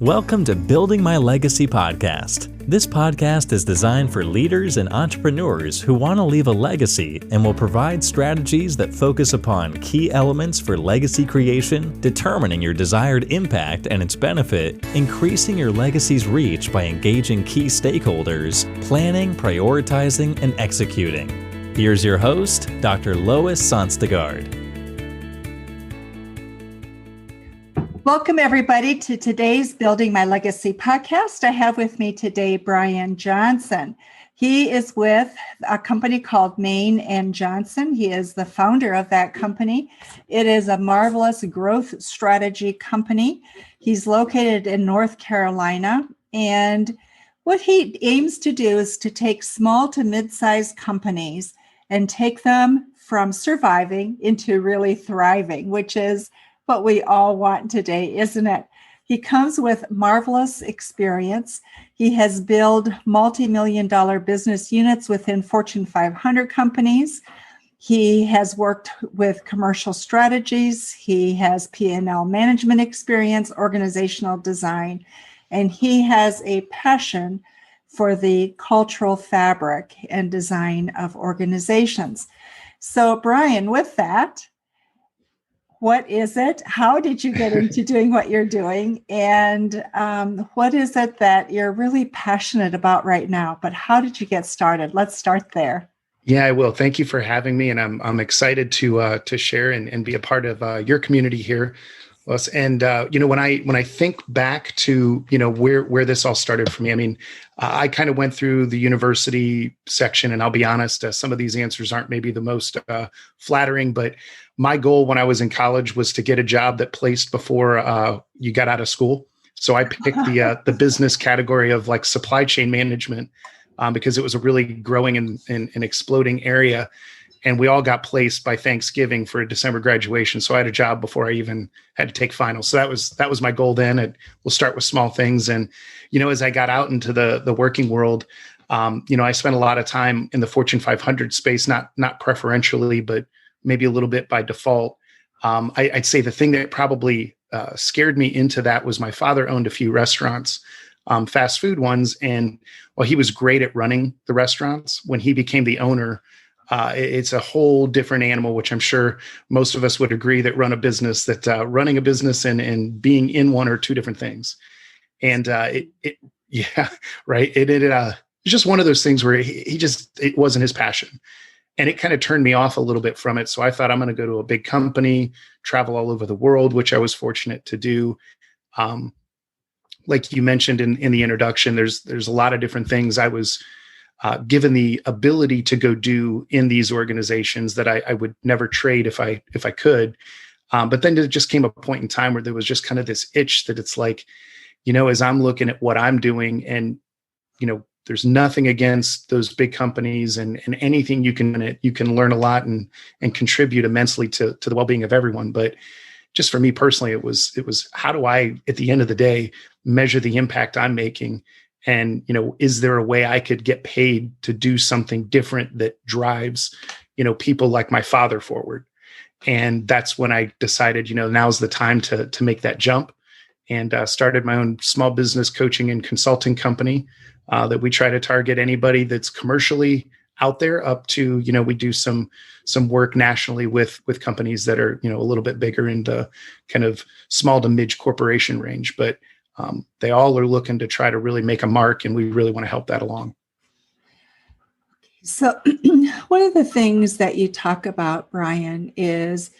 Welcome to Building My Legacy podcast. This podcast is designed for leaders and entrepreneurs who want to leave a legacy and will provide strategies that focus upon key elements for legacy creation, determining your desired impact and its benefit, increasing your legacy's reach by engaging key stakeholders, planning, prioritizing, and executing. Here's your host, Dr. Lois Sonstegard. Welcome, everybody, to today's Building My Legacy podcast. I have with me today Brian Johnson. He is with a company called Main & Johnson. He is the founder of that company. It is a marvelous growth strategy company. He's located in North Carolina, and what he aims to do is to take small to mid-sized companies and take them from surviving into really thriving, which is what we all want today, isn't it? He comes with marvelous experience. He has built multi-million-dollar business units within Fortune 500 companies. He has worked with commercial strategies. He has P&L management experience, organizational design, and he has a passion for the cultural fabric and design of organizations. So, Brian, with that, what is it? How did you get into doing what you're doing? And what is it that you're really passionate about right now? But how did you get started? Let's start there. Yeah, I will. Thank you for having me. And I'm excited to share and be a part of your community here. And, when I think back to, where this all started for me, I mean, I kind of went through the university section, and I'll be honest, some of these answers aren't maybe the most flattering, but my goal when I was in college was to get a job that placed before you got out of school. So I picked the business category of like supply chain management because it was a really growing and exploding area. And we all got placed by Thanksgiving for a December graduation. So I had a job before I even had to take finals. So that was my goal then. And we'll start with small things. And, as I got out into the working world, I spent a lot of time in the Fortune 500 space, not preferentially, but maybe a little bit by default. I'd say the thing that probably scared me into that was my father owned a few restaurants, fast food ones. And while he was great at running the restaurants, when he became the owner, it's a whole different animal, which I'm sure most of us would agree that running a business and being in one are two different things. And yeah, right. It's just one of those things where it wasn't his passion. And it kind of turned me off a little bit from it. So I thought I'm going to go to a big company, travel all over the world, which I was fortunate to do. Like you mentioned in the introduction, there's a lot of different things I was given the ability to go do in these organizations that I would never trade if I could. But then there just came a point in time where there was just kind of this itch that it's like, as I'm looking at what I'm doing and, there's nothing against those big companies and anything you can learn a lot and contribute immensely to the well-being of everyone. But just for me personally, it was how do I, at the end of the day, measure the impact I'm making? And, is there a way I could get paid to do something different that drives, people like my father forward? And that's when I decided, now's the time to make that jump, and started my own small business coaching and consulting company that we try to target anybody that's commercially out there up to, we do some work nationally with companies that are, a little bit bigger in the kind of small to mid corporation range, but they all are looking to try to really make a mark, and we really want to help that along. So one of the things that you talk about, Brian, is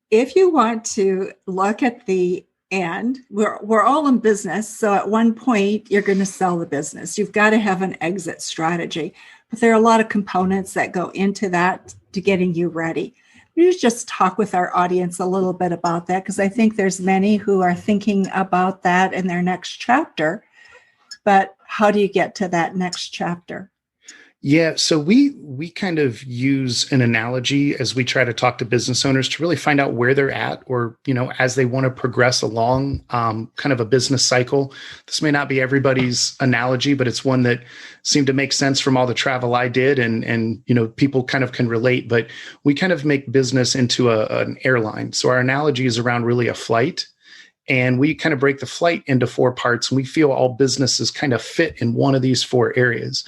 if you want to look at the end, we're all in business. So at one point, you're going to sell the business. You've got to have an exit strategy. But there are a lot of components that go into that to getting you ready. We just talk with our audience a little bit about that, because I think there's many who are thinking about that in their next chapter. But how do you get to that next chapter? Yeah, so we kind of use an analogy as we try to talk to business owners to really find out where they're at, or, as they want to progress along kind of a business cycle. This may not be everybody's analogy, but it's one that seemed to make sense from all the travel I did, and people kind of can relate. But we kind of make business into an airline. So our analogy is around really a flight. And we kind of break the flight into 4 parts, and we feel all businesses kind of fit in one of these 4 areas.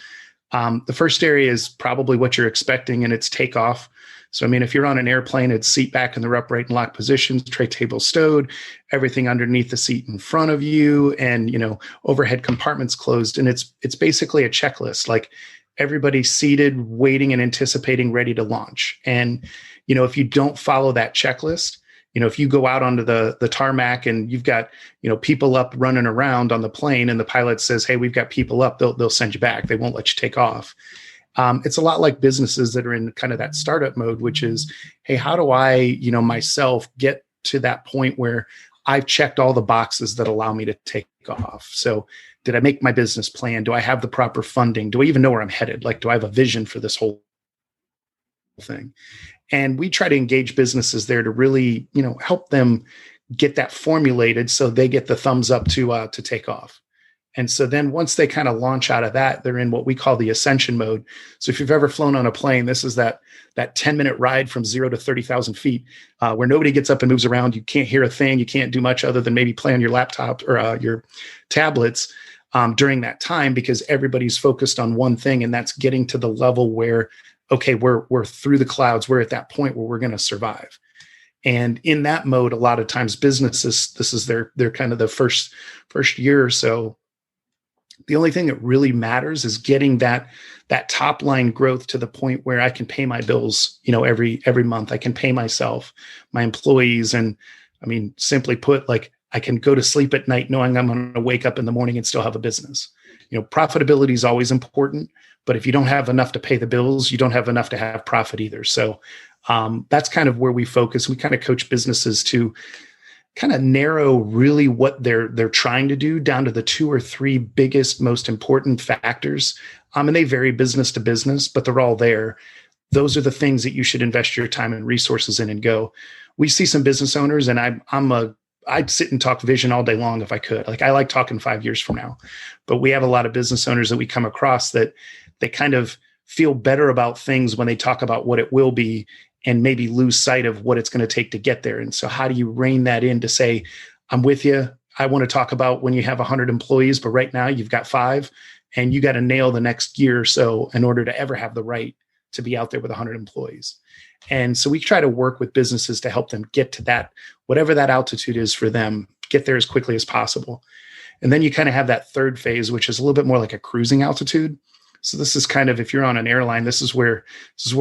The first area is probably what you're expecting, and it's takeoff. So, I mean, if you're on an airplane, it's seat back in the upright and locked positions, tray table stowed, everything underneath the seat in front of you, and, overhead compartments closed. And it's basically a checklist, like everybody's seated, waiting and anticipating, ready to launch. And, if you don't follow that checklist, if you go out onto the tarmac and you've got, people up running around on the plane, and the pilot says, "Hey, we've got people up," they'll send you back. They won't let you take off. It's a lot like businesses that are in kind of that startup mode, which is, hey, how do I, myself get to that point where I've checked all the boxes that allow me to take off? So did I make my business plan? Do I have the proper funding? Do I even know where I'm headed? Like, do I have a vision for this whole thing? And we try to engage businesses there to really, help them get that formulated so they get the thumbs up to take off. And so then once they kind of launch out of that, they're in what we call the ascension mode. So if you've ever flown on a plane, this is that 10-minute ride from 0 to 30,000 feet, where nobody gets up and moves around. You can't hear a thing. You can't do much other than maybe play on your laptop or your tablets during that time, because everybody's focused on one thing, and that's getting to the level where, okay, we're through the clouds. We're at that point where we're going to survive. And in that mode, a lot of times businesses, this is their kind of the first year or so. The only thing that really matters is getting that top line growth to the point where I can pay my bills, every month. I can pay myself, my employees. And I mean, simply put, like, I can go to sleep at night knowing I'm going to wake up in the morning and still have a business. Profitability is always important, but if you don't have enough to pay the bills, you don't have enough to have profit either. So that's kind of where we focus. We kind of coach businesses to kind of narrow really what they're trying to do down to the 2 or 3 biggest, most important factors. And they vary business to business, but they're all there. Those are the things that you should invest your time and resources in and go. We see some business owners, and I'd sit and talk vision all day long if I could. Like, I like talking 5 years from now, but we have a lot of business owners that we come across that they kind of feel better about things when they talk about what it will be, and maybe lose sight of what it's going to take to get there. And so how do you rein that in to say, I'm with you. I want to talk about when you have 100 employees, but right now you've got 5, and you got to nail the next year or so in order to ever have the right to be out there with 100 employees. And so we try to work with businesses to help them get to that, whatever that altitude is for them, get there as quickly as possible. And then you kind of have that third phase, which is a little bit more like a cruising altitude. So this is kind of, if you're on an airline, this is where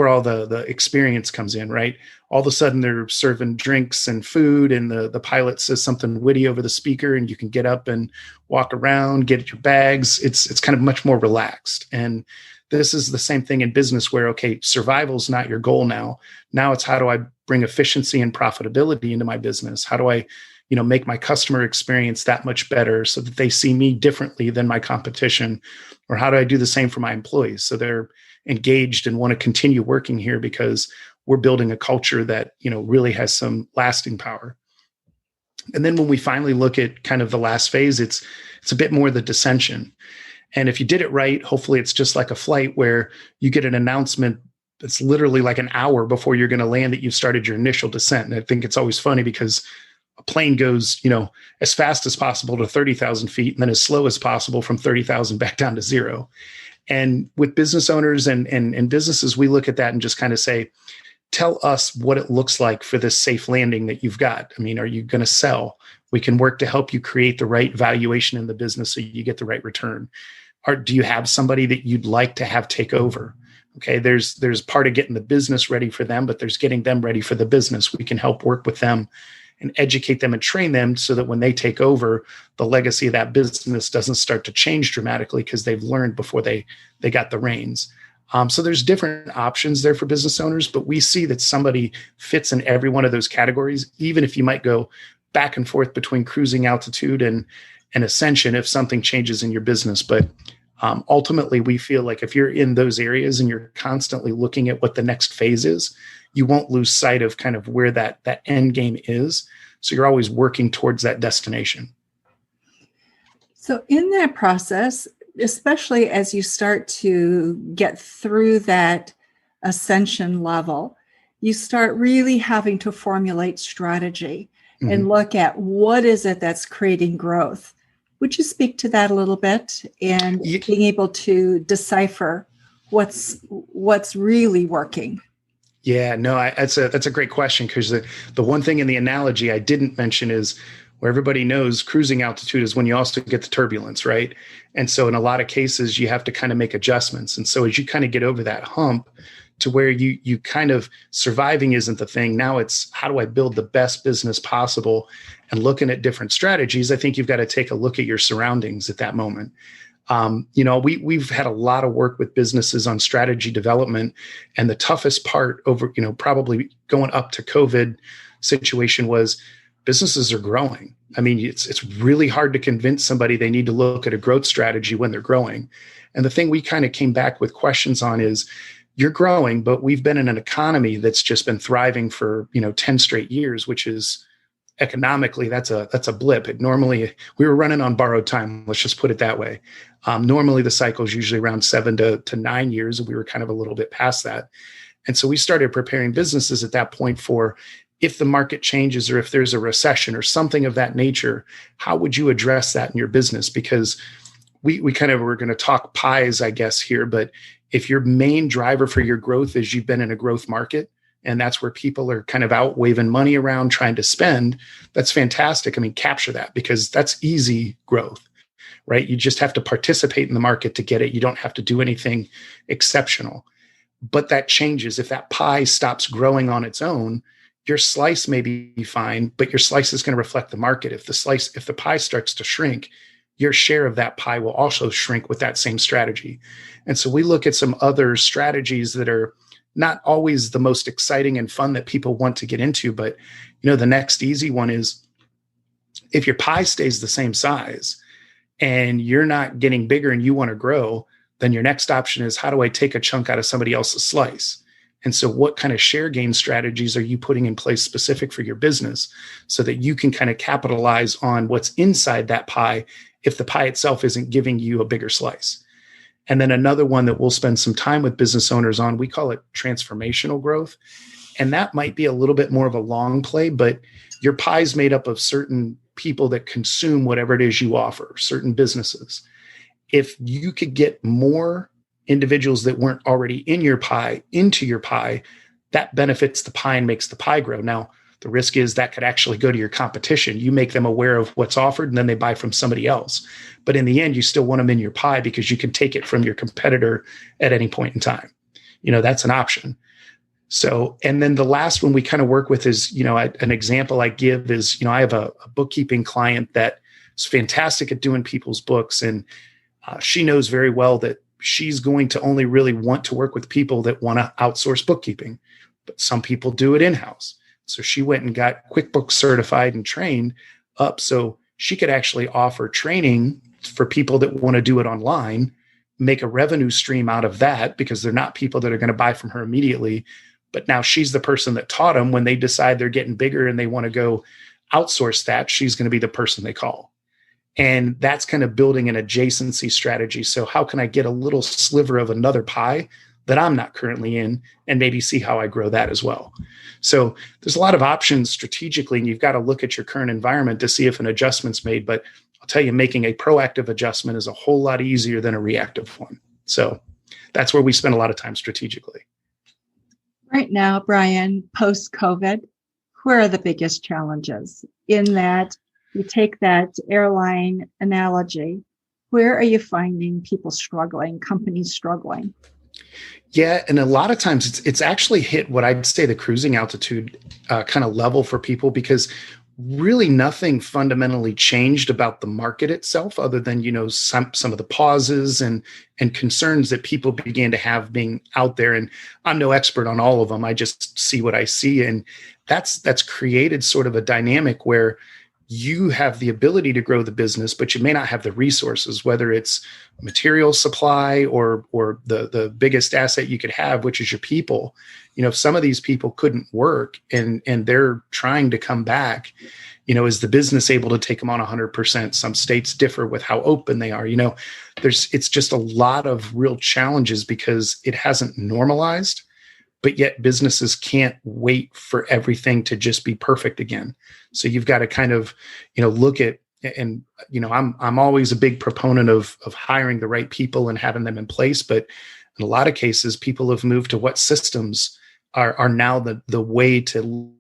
all the experience comes in, right? All of a sudden they're serving drinks and food, and the pilot says something witty over the speaker, and you can get up and walk around, get your bags. It's kind of much more relaxed. And this is the same thing in business where, okay, survival is not your goal now. Now it's, how do I bring efficiency and profitability into my business? How do I, make my customer experience that much better so that they see me differently than my competition? Or how do I do the same for my employees so they're engaged and want to continue working here because we're building a culture that, really has some lasting power. And then when we finally look at kind of the last phase, it's a bit more the descension. And if you did it right, hopefully it's just like a flight where you get an announcement that's literally like an hour before you're going to land that you've started your initial descent. And I think it's always funny because a plane goes, as fast as possible to 30,000 feet, and then as slow as possible from 30,000 back down to 0. And with business owners and businesses, we look at that and just kind of say, tell us what it looks like for this safe landing that you've got. I mean, are you going to sell? We can work to help you create the right valuation in the business so you get the right return. Or do you have somebody that you'd like to have take over? Okay, there's part of getting the business ready for them, but there's getting them ready for the business. We can help work with them and educate them and train them so that when they take over, the legacy of that business doesn't start to change dramatically because they've learned before they got the reins. So there's different options there for business owners, but we see that somebody fits in every one of those categories, even if you might go back and forth between cruising altitude and ascension if something changes in your business. But ultimately, we feel like if you're in those areas and you're constantly looking at what the next phase is, you won't lose sight of kind of where that end game is. So you're always working towards that destination. So in that process, especially as you start to get through that ascension level, you start really having to formulate strategy. and look at what is it that's creating growth. Would you speak to that a little bit and being able to decipher what's really working? Yeah, no, that's a great question, because the one thing in the analogy I didn't mention is where everybody knows cruising altitude is when you also get the turbulence, right? And so in a lot of cases, you have to kind of make adjustments. And so as you kind of get over that hump to where you kind of surviving isn't the thing. Now it's how do I build the best business possible, and looking at different strategies. I think you've got to take a look at your surroundings at that moment. We've had a lot of work with businesses on strategy development, and the toughest part over, probably going up to COVID situation was businesses are growing. I mean, it's really hard to convince somebody they need to look at a growth strategy when they're growing. And the thing we kind of came back with questions on is, you're growing, but we've been in an economy that's just been thriving for, 10 straight years, which is economically, that's a blip. Normally we were running on borrowed time. Let's just put it that way. Normally the cycle is usually around 7 to 9 years. And we were kind of a little bit past that. And so we started preparing businesses at that point for, if the market changes or if there's a recession or something of that nature, how would you address that in your business? Because we kind of were going to talk pies, I guess, here, but if your main driver for your growth is you've been in a growth market, and that's where people are kind of out waving money around trying to spend, that's fantastic. I mean, capture that, because that's easy growth, right? You just have to participate in the market to get it. You don't have to do anything exceptional. But that changes. If that pie stops growing on its own, your slice may be fine, but your slice is going to reflect the market. If the pie starts to shrink, your share of that pie will also shrink with that same strategy. And so we look at some other strategies that are not always the most exciting and fun that people want to get into. But, the next easy one is, if your pie stays the same size and you're not getting bigger and you want to grow, then your next option is, how do I take a chunk out of somebody else's slice? And so what kind of share gain strategies are you putting in place specific for your business so that you can kind of capitalize on what's inside that pie if the pie itself isn't giving you a bigger slice? And then another one that we'll spend some time with business owners on, we call it transformational growth. And that might be a little bit more of a long play, but your pie is made up of certain people that consume whatever it is you offer, certain businesses. If you could get more individuals that weren't already in your pie into your pie, that benefits the pie and makes the pie grow. Now, the risk is that could actually go to your competition. You make them aware of what's offered, and then they buy from somebody else. But in the end, you still want them in your pie because you can take it from your competitor at any point in time. That's an option. So, and then the last one we kind of work with is, an example I give is, I have a bookkeeping client that is fantastic at doing people's books. And she knows very well that she's going to only really want to work with people that want to outsource bookkeeping. But some people do it in-house. So she went and got QuickBooks certified and trained up so she could actually offer training for people that want to do it online, make a revenue stream out of that, because they're not people that are going to buy from her immediately. But now she's the person that taught them. When they decide they're getting bigger and they want to go outsource that, she's going to be the person they call. And that's kind of building an adjacency strategy. So how can I get a little sliver of another pie that I'm not currently in, and maybe see how I grow that as well? So there's a lot of options strategically, and you've got to look at your current environment to see if an adjustment's made. But I'll tell you, making a proactive adjustment is a whole lot easier than a reactive one. So that's where we spend a lot of time strategically. Right now, Brian, post-COVID, where are the biggest challenges? In that, you take that airline analogy, where are you finding people struggling, companies struggling? Yeah, and a lot of times it's actually hit what I'd say the cruising altitude kind of level for people, because really nothing fundamentally changed about the market itself, other than some of the pauses and concerns that people began to have being out there. And I'm no expert on all of them. I just see what I see, and that's created sort of a dynamic where you have the ability to grow the business, but you may not have the resources, whether it's material supply or the biggest asset you could have, which is your people. If some of these people couldn't work and they're trying to come back, is the business able to take them on 100%? Some states differ with how open they are. It's just a lot of real challenges because it hasn't normalized. but yet businesses can't wait for everything to just be perfect again. So you've got to kind of, look at, and, I'm always a big proponent of hiring the right people and having them in place. But in a lot of cases, people have moved to what systems are now the way to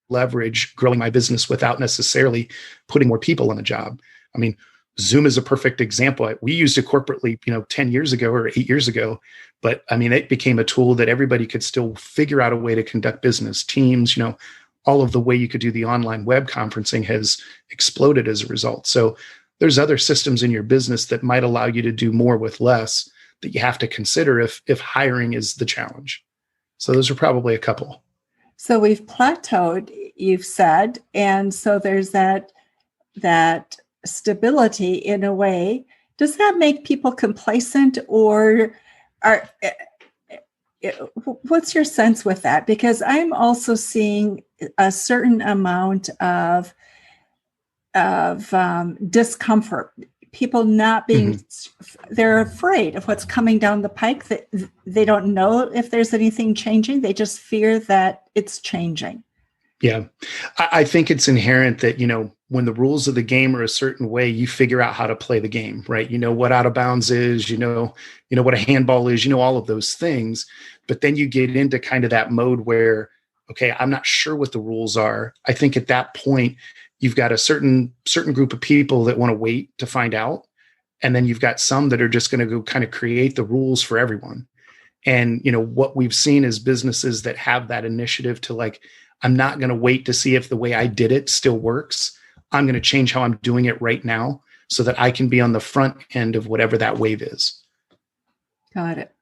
leverage growing my business without necessarily putting more people on the job. I mean, Zoom is a perfect example. We used it corporately, 10 years ago or 8 years ago, but I mean, it became a tool that everybody could still figure out a way to conduct business. Teams, all of the way you could do the online web conferencing has exploded as a result. So there's other systems in your business that might allow you to do more with less that you have to consider if hiring is the challenge. So those are probably a couple. So we've plateaued, you've said, and so there's that stability in a way. Does that make people complacent, or what's your sense with that? Because I'm also seeing a certain amount of discomfort. People not being, they're afraid of what's coming down the pike. That they don't know if there's anything changing. They just fear that it's changing. Yeah, I think it's inherent that, when the rules of the game are a certain way, you figure out how to play the game, right? You know what out of bounds is, you know what a handball is, all of those things. But then you get into kind of that mode where, okay, I'm not sure what the rules are. I think at that point, you've got a certain group of people that want to wait to find out. And then you've got some that are just going to go kind of create the rules for everyone. And, what we've seen is businesses that have that initiative to like, I'm not going to wait to see if the way I did it still works. I'm going to change how I'm doing it right now so that I can be on the front end of whatever that wave is. Got it.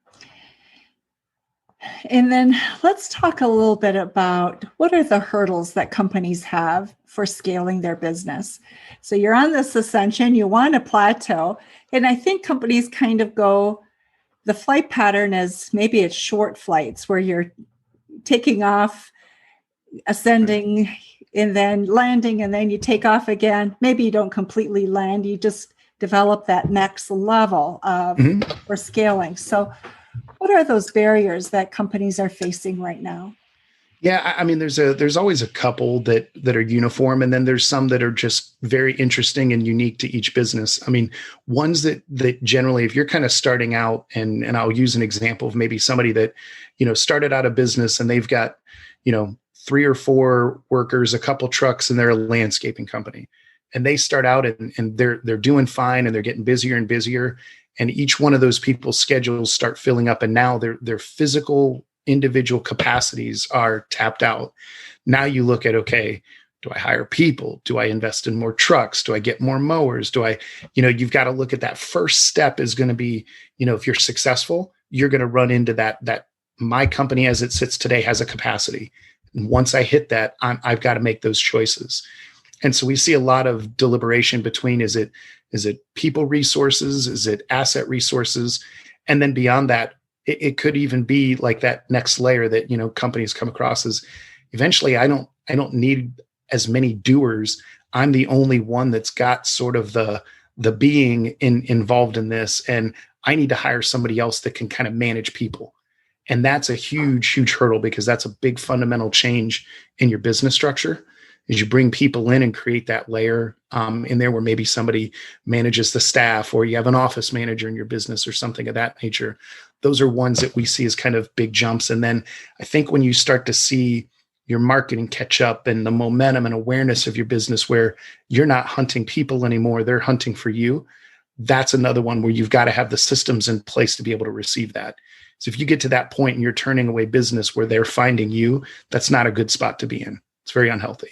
And then let's talk a little bit about what are the hurdles that companies have for scaling their business. So you're on this ascension, you want a plateau. And I think companies kind of go, the flight pattern is maybe it's short flights where you're taking off, ascending, and then landing, and then you take off again. Maybe you don't completely land, you just develop that next level of for scaling. So what are those barriers that companies are facing right now? Yeah, I mean, there's always a couple that are uniform, and then there's some that are just very interesting and unique to each business. I mean, ones that generally, if you're kind of starting out, and I'll use an example of maybe somebody that, started out a business and they've got, 3 or 4 workers, a couple trucks, and they're a landscaping company. And they start out and they're doing fine, and they're getting busier and busier. And each one of those people's schedules start filling up, and now their physical individual capacities are tapped out. Now you look at, okay, do I hire people? Do I invest in more trucks? Do I get more mowers? Do I, you've got to look at that first step is going to be, if you're successful, you're going to run into that my company as it sits today has a capacity. And once I hit that, I've got to make those choices. And so we see a lot of deliberation between, is it people resources? Is it asset resources? And then beyond that, it could even be like that next layer that, companies come across is eventually I don't need as many doers. I'm the only one that's got sort of the being involved in this. And I need to hire somebody else that can kind of manage people. And that's a huge, huge hurdle, because that's a big fundamental change in your business structure. Is you bring people in and create that layer in there where maybe somebody manages the staff, or you have an office manager in your business or something of that nature. Those are ones that we see as kind of big jumps. And then I think when you start to see your marketing catch up and the momentum and awareness of your business where you're not hunting people anymore, they're hunting for you, that's another one where you've got to have the systems in place to be able to receive that. So if you get to that point and you're turning away business where they're finding you, that's not a good spot to be in. It's very unhealthy.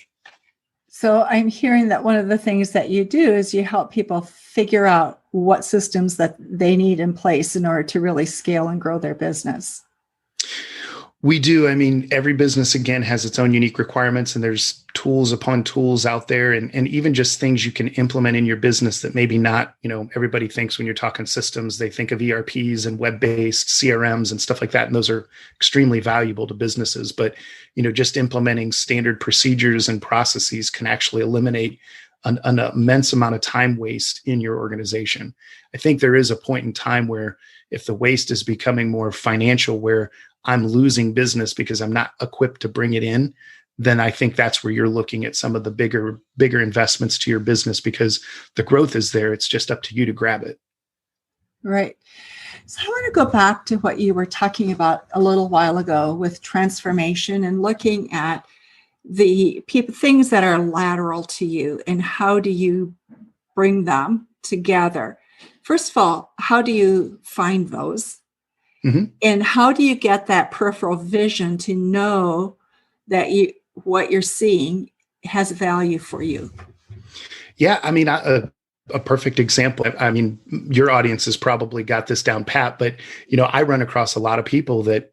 So I'm hearing that one of the things that you do is you help people figure out what systems that they need in place in order to really scale and grow their business. We do. I mean, every business, again, has its own unique requirements, and there's tools upon tools out there, and even just things you can implement in your business that maybe not, everybody thinks when you're talking systems, they think of ERPs and web-based CRMs and stuff like that. And those are extremely valuable to businesses. But, just implementing standard procedures and processes can actually eliminate an immense amount of time waste in your organization. I think there is a point in time where if the waste is becoming more financial, where I'm losing business because I'm not equipped to bring it in, then I think that's where you're looking at some of the bigger investments to your business, because the growth is there. It's just up to you to grab it. Right. So I want to go back to what you were talking about a little while ago with transformation and looking at the things that are lateral to you and how do you bring them together. First of all, how do you find those? Mm-hmm. And how do you get that peripheral vision to know that what you're seeing has value for you? Yeah, I mean, a perfect example. I mean, your audience has probably got this down pat, but I run across a lot of people that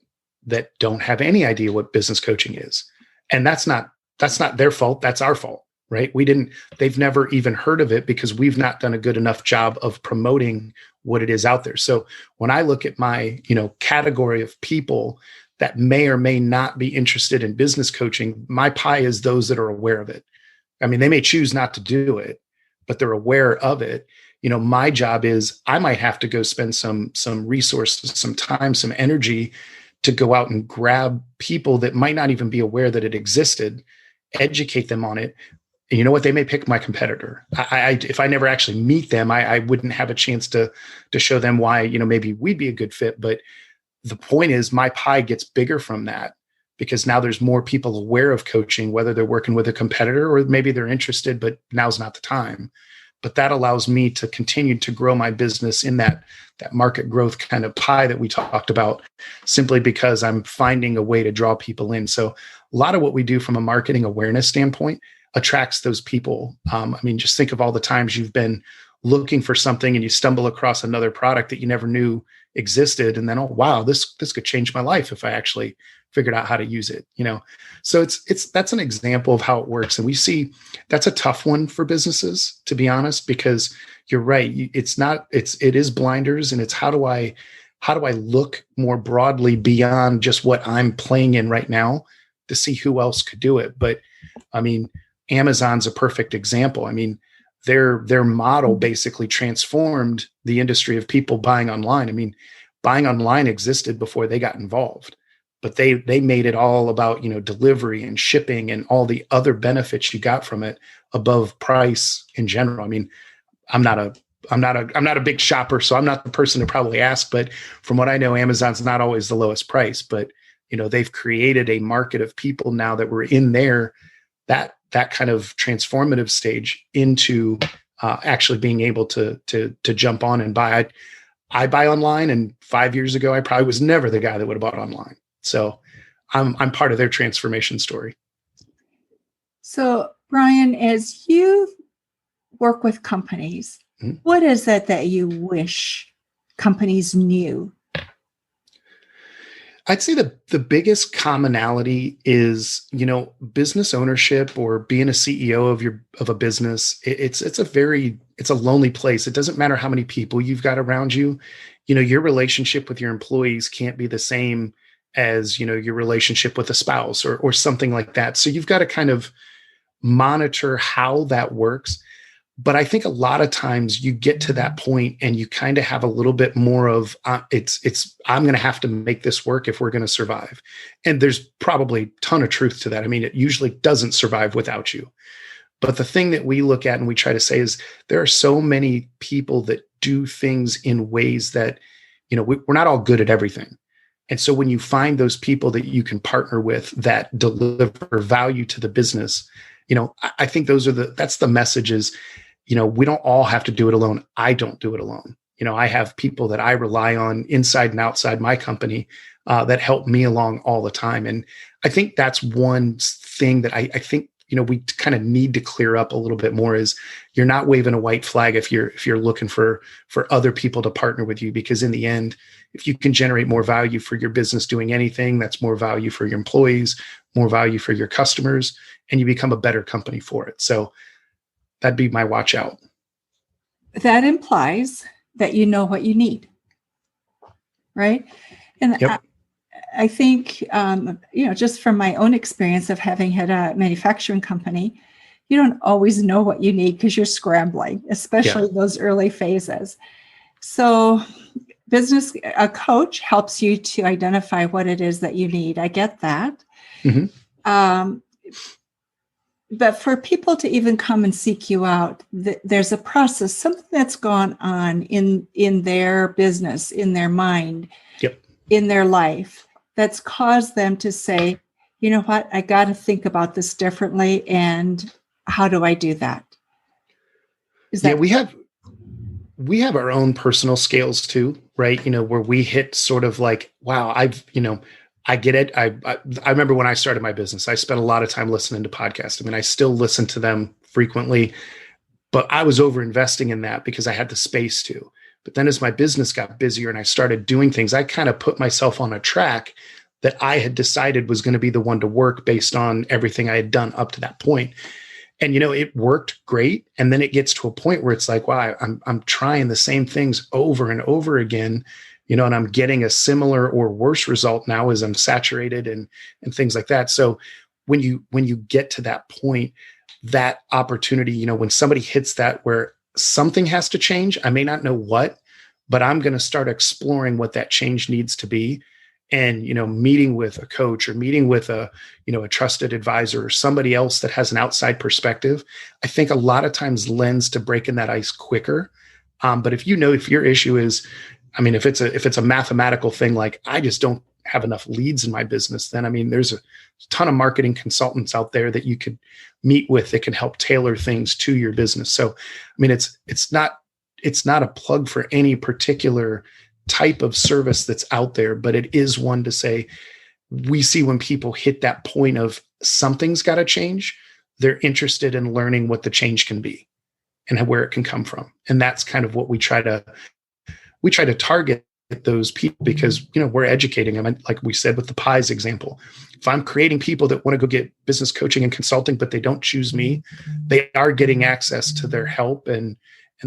don't have any idea what business coaching is, and that's not their fault. That's our fault, right? They've never even heard of it because we've not done a good enough job of promoting what it is out there. So when I look at my category of people that may or may not be interested in business coaching, my pie is those that are aware of it. I mean, they may choose not to do it, but they're aware of it. My job is I might have to go spend some resources, some time, some energy to go out and grab people that might not even be aware that it existed, educate them on it. And you know what? They may pick my competitor. If I never actually meet them, I wouldn't have a chance to show them why, maybe we'd be a good fit. But the point is my pie gets bigger from that, because now there's more people aware of coaching, whether they're working with a competitor or maybe they're interested, but now's not the time. But that allows me to continue to grow my business in that market growth kind of pie that we talked about, simply because I'm finding a way to draw people in. So a lot of what we do from a marketing awareness standpoint attracts those people. I mean, just think of all the times you've been looking for something and you stumble across another product that you never knew existed. And then, oh, wow, this could change my life if I actually figured out how to use it, So that's an example of how it works. And we see that's a tough one for businesses, to be honest, because you're right. It is blinders, and it's how do I look more broadly beyond just what I'm playing in right now to see who else could do it. But I mean, Amazon's a perfect example. I mean, their model basically transformed the industry of people buying online. I mean, buying online existed before they got involved, but they made it all about, delivery and shipping and all the other benefits you got from it above price in general. I mean, I'm not a big shopper, so I'm not the person to probably ask, but from what I know, Amazon's not always the lowest price, but they've created a market of people now that were in there, that kind of transformative stage into actually being able to jump on and buy. I buy online, and 5 years ago, I probably was never the guy that would have bought online. So I'm part of their transformation story. So Brian, as you work with companies, mm-hmm. What is it that you wish companies knew? I'd say the biggest commonality is, business ownership or being a CEO of a business. It's a lonely place. It doesn't matter how many people you've got around you. Your relationship with your employees can't be the same as, your relationship with a spouse or something like that. So you've got to kind of monitor how that works. But I think a lot of times you get to that point and you kind of have a little bit more of I'm going to have to make this work if we're going to survive. And there's probably a ton of truth to that. I mean, it usually doesn't survive without you. But the thing that we look at and we try to say is there are so many people that do things in ways that, we're not all good at everything. And so when you find those people that you can partner with that deliver value to the business, I think that's the message is, we don't all have to do it alone. I don't do it alone. I have people that I rely on inside and outside my company that help me along all the time. And I think that's one thing that I think, we kind of need to clear up a little bit more is you're not waving a white flag if you're looking for other people to partner with you, because in the end, if you can generate more value for your business doing anything, that's more value for your employees, more value for your customers, and you become a better company for it. So that'd be my watch out. That implies that you know what you need, right? And yep. I think, just from my own experience of having had a manufacturing company, you don't always know what you need because you're scrambling, especially those early phases. So a coach helps you to identify what it is that you need. I get that. Mm-hmm. But for people to even come and seek you out, there's a process, something that's gone on in their business, in their mind, yep, in their life, that's caused them to say, you know what, I got to think about this differently. And how do I do that? We have our own personal scales too, right? Where we hit sort of like, wow, I get it. I remember when I started my business, I spent a lot of time listening to podcasts. I mean, I still listen to them frequently, but I was over investing in that because I had the space to. But then as my business got busier and I started doing things, I kind of put myself on a track that I had decided was going to be the one to work based on everything I had done up to that point. And, it worked great. And then it gets to a point where it's like, wow, I'm trying the same things over and over again, and I'm getting a similar or worse result now as I'm saturated and things like that. So when you get to that point, that opportunity, when somebody hits that where something has to change, I may not know what, but I'm going to start exploring what that change needs to be. And, meeting with a coach or meeting with a trusted advisor or somebody else that has an outside perspective, I think a lot of times lends to breaking that ice quicker. But if your issue is, if it's a mathematical thing, like I just don't have enough leads in my business, then, there's a ton of marketing consultants out there that you could meet with that can help tailor things to your business. So, it's not a plug for any particular type of service that's out there, but it is one to say, we see when people hit that point of something's got to change, they're interested in learning what the change can be and where it can come from. And that's kind of what we try to target those people, because, we're educating them. And like we said, with the pies example, if I'm creating people that want to go get business coaching and consulting, but they don't choose me, they are getting access to their help and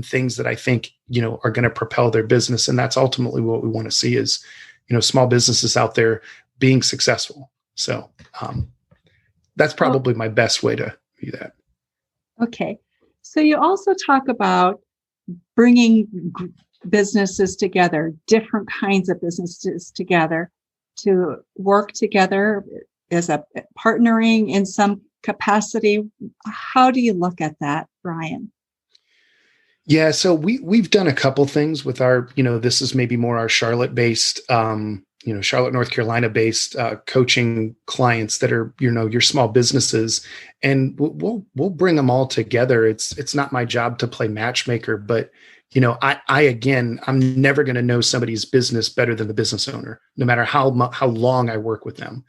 things that I think, are going to propel their business. And that's ultimately what we want to see is, small businesses out there being successful. So that's probably my best way to do that. Okay. So you also talk about bringing businesses together, different kinds of businesses together to work together as a partnering in some capacity. How do you look at that, Brian? Yeah, so we've done a couple things with our, this is maybe more our Charlotte-based, Charlotte, North Carolina-based coaching clients that are, your small businesses, and we'll bring them all together. It's not my job to play matchmaker, but I'm never going to know somebody's business better than the business owner, no matter how long I work with them.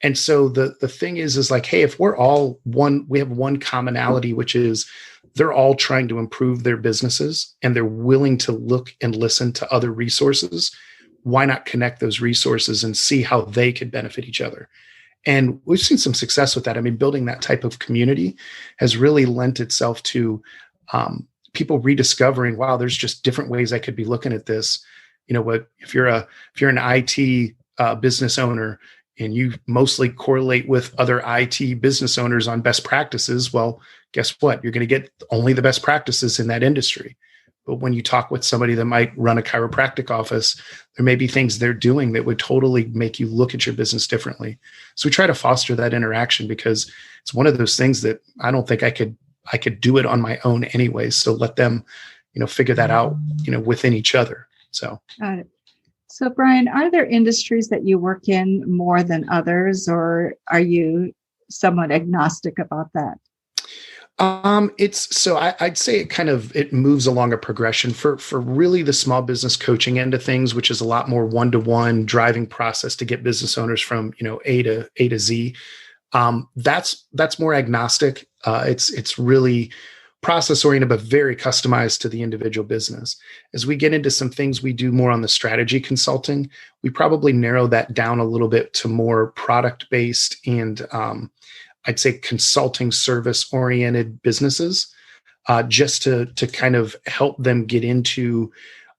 And so the thing is like, hey, if we're all one, we have one commonality, which is they're all trying to improve their businesses and they're willing to look and listen to other resources. Why not connect those resources and see how they could benefit each other? And we've seen some success with that. Building that type of community has really lent itself to people rediscovering, wow, there's just different ways I could be looking at this. If you're an IT business owner and you mostly correlate with other IT business owners on best practices, well, guess what? You're going to get only the best practices in that industry. But when you talk with somebody that might run a chiropractic office, there may be things they're doing that would totally make you look at your business differently. So we try to foster that interaction because it's one of those things that I don't think I could do it on my own anyway. So let them, figure that out, within each other. So. Got it. So Brian, are there industries that you work in more than others, or are you somewhat agnostic about that? I'd say it moves along a progression for really the small business coaching end of things, which is a lot more one-to-one driving process to get business owners from, A to Z. That's more agnostic. It's really process oriented, but very customized to the individual business. As we get into some things we do more on the strategy consulting, we probably narrow that down a little bit to more product based and, I'd say consulting service oriented businesses, just to kind of help them get into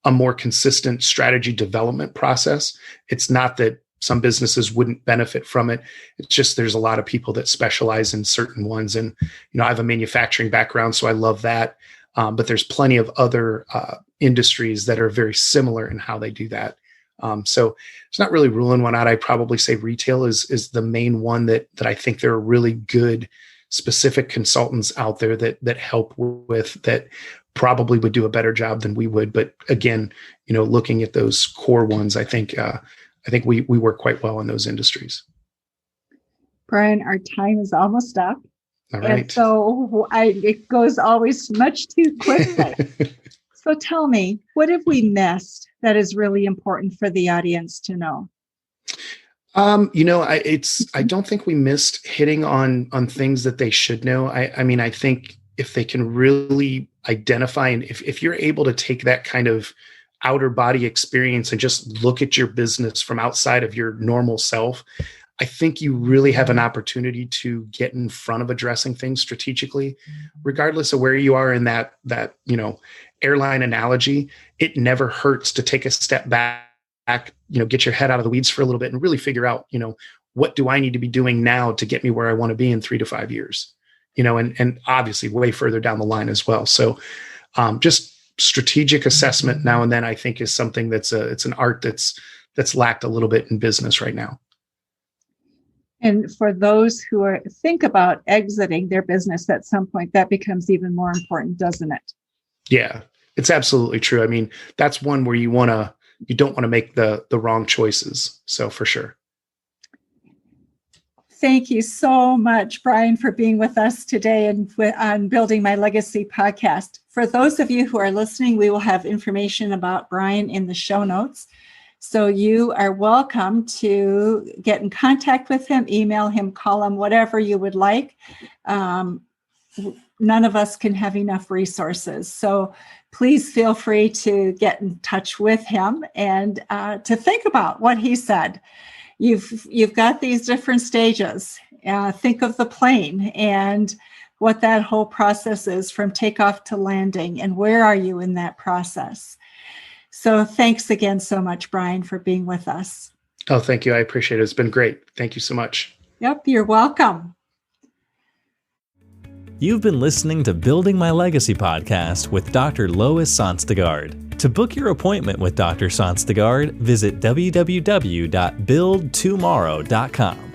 a more consistent strategy development process. It's not that some businesses wouldn't benefit from it. It's just there's a lot of people that specialize in certain ones. And, I have a manufacturing background, so I love that. But there's plenty of other industries that are very similar in how they do that. So it's not really ruling one out. I'd probably say retail is the main one that I think there are really good specific consultants out there that help with that probably would do a better job than we would. But again, looking at those core ones, I think we work quite well in those industries. Brian, our time is almost up. All right. And so it goes always much too quickly. So tell me, what have we missed that is really important for the audience to know? I don't think we missed hitting on things that they should know. I think if they can really identify, and if you're able to take that kind of outer body experience and just look at your business from outside of your normal self, I think you really have an opportunity to get in front of addressing things strategically, regardless of where you are in that airline analogy. It never hurts to take a step back, get your head out of the weeds for a little bit and really figure out, what do I need to be doing now to get me where I want to be in 3 to 5 years, and obviously way further down the line as well. So just strategic assessment now and then, I think, is something it's an art that's lacked a little bit in business right now. And for those who think about exiting their business at some point, that becomes even more important, doesn't it? Yeah, it's absolutely true. I mean, that's one where you don't want to make the wrong choices. So for sure. Thank you so much, Brian, for being with us today and on Building My Legacy podcast. For those of you who are listening, we will have information about Brian in the show notes. So you are welcome to get in contact with him, email him, call him, whatever you would like. None of us can have enough resources. So please feel free to get in touch with him and to think about what he said. You've got these different stages. Think of the plane and what that whole process is from takeoff to landing, and where are you in that process? So thanks again so much, Brian, for being with us. Oh, thank you. I appreciate it. It's been great. Thank you so much. Yep, you're welcome. You've been listening to Building My Legacy podcast with Dr. Lois Sonstegard. To book your appointment with Dr. Sonstegard, visit www.buildtomorrow.com.